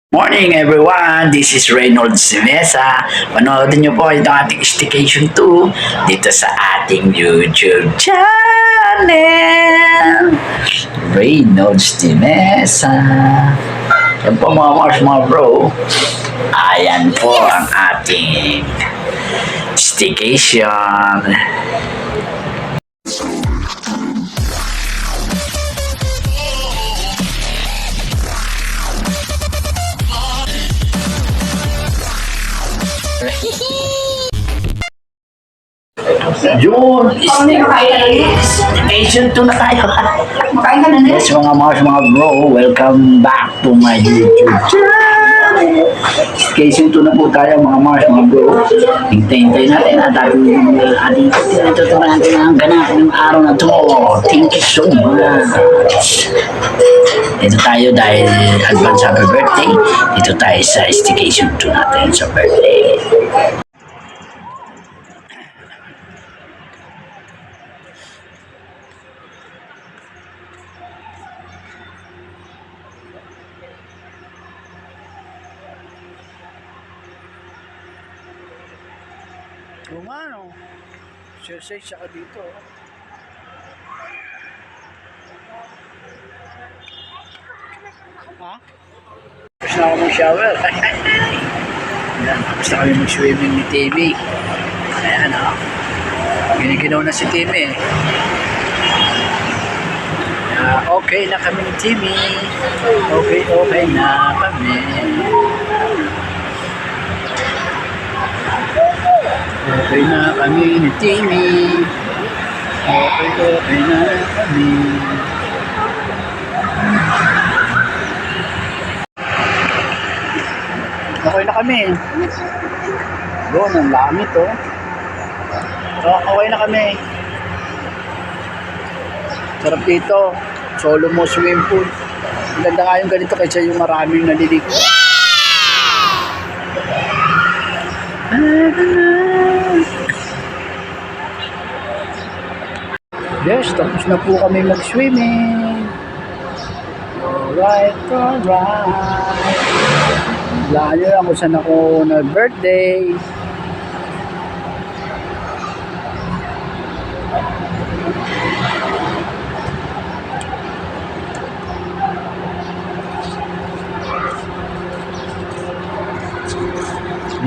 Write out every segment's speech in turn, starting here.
Morning everyone! This is Reynolds Mesa. Panoodin niyo po itong ating Staycation 2 dito sa ating YouTube channel. Reynolds Mesa. Yan po mga Mars, mga bro. Ayan po ang ating Staycation. Yun! Staycation 2 na tayo. Makain ka na na. Yes, mga Mars, mga bro. Welcome back to my YouTube channel. Staycation 2 na po tayo, mga Mars, mga bro. Hintay-hintay natin at ating tutunan natin ang ganap ng araw na to. Thank you so much. Dito tayo dahil advance happy birthday. Dito tayo sa Staycation 2 natin sa birthday. Oo nga, no? Exercise siya ka dito. Ha? Tapos na ako mag-shower. Ayan, tapos na kami mag-swimming ni Timmy. Ayan, ha? Giniginaw na si Timmy. Okay na kami ni Timmy. Okay na kami. Okay na kami ni Timmy. Okay na kami. Okay na kami. Doon, ang lamit oh. Okay na kami. Sarap dito. Solo mo swimming pool. Ang ganda nga yung ganito kaysa yung maraming naliliko. Yes, tapos na po kami mag-swimming. Alright. Wala nyo lang kung saan ako nag-birthday.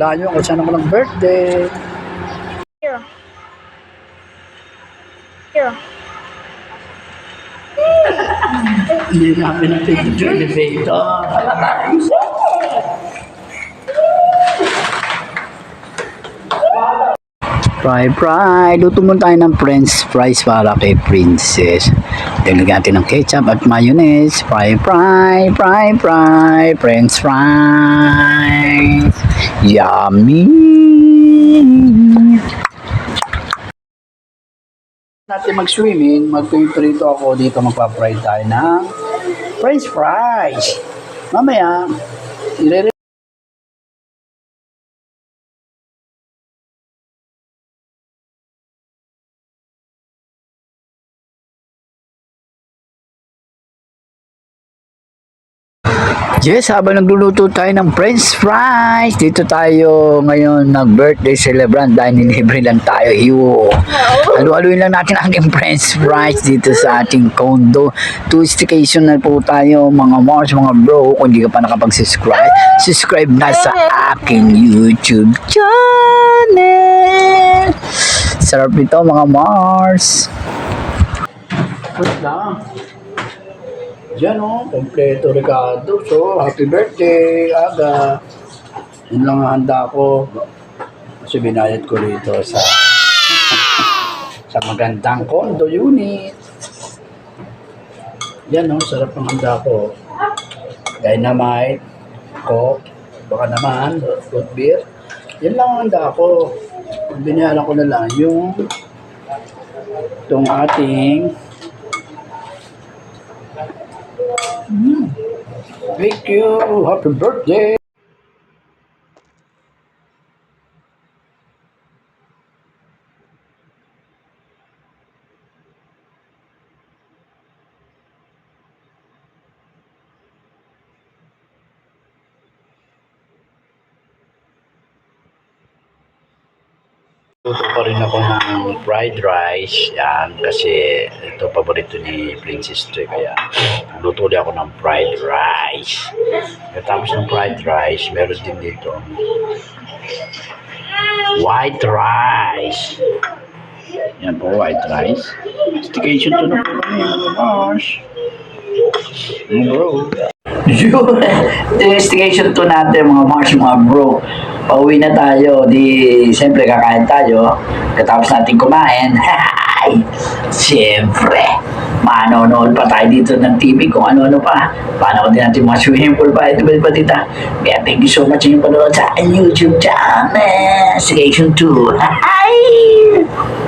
Wala nyo kung saan ako nag-birthday. Here. Hindi namin natin yung elevator. Fry. Luto muna tayo ng french fries para kay Princess. Dagdagan natin ng ketchup at mayonnaise. Fry. French fries. Yummy! Natin mag-swimming, magpiprito ako dito, magpa-fry tayo ng french fries. Mamaya, yes, habang nagluluto tayo ng french fries, dito tayo ngayon nag-birthday celebrant dahil nilibre lang tayo. Halu-haluin lang natin ang ating french fries dito sa ating condo. Staycation na po tayo, mga Mars, mga bro. Kung hindi ka pa nakapag-subscribe, subscribe na sa aking YouTube channel. Sarap nito, mga Mars. Wait lang. Diyan o, kompleto Ricardo. So, happy birthday, Aga. Yun lang ang handa ko. Kasi binayad ko rito sa magandang condo unit. Yan o, sarap ng handa ko. Dynamite, Coke, baka naman, root beer. Yan lang ang handa ko. Binayaran ko na lang yung itong ating thank you. Happy birthday. pa rin ako ng fried rice. Yan, kasi ito paborito ni Princess Joy. Kaya luto ulit ako ng fried rice. Tapos ng fried rice, meron din dito white rice. Yan po, white rice. Stigation to na po kami, mga Mars. Bro. Yun. Investigation to natin mga Mars, mga bro. Pauwi na tayo. Di, siyempre kakain tayo. Katapos natin kumain. Ay, siyempre. Manonood pa tayo dito ng TV kung ano-ano pa. Panood din natin mga swimming pool pa. Ito ba tita? Kaya thank you so much yung panood sa YouTube channel. Investigation 2. Hi!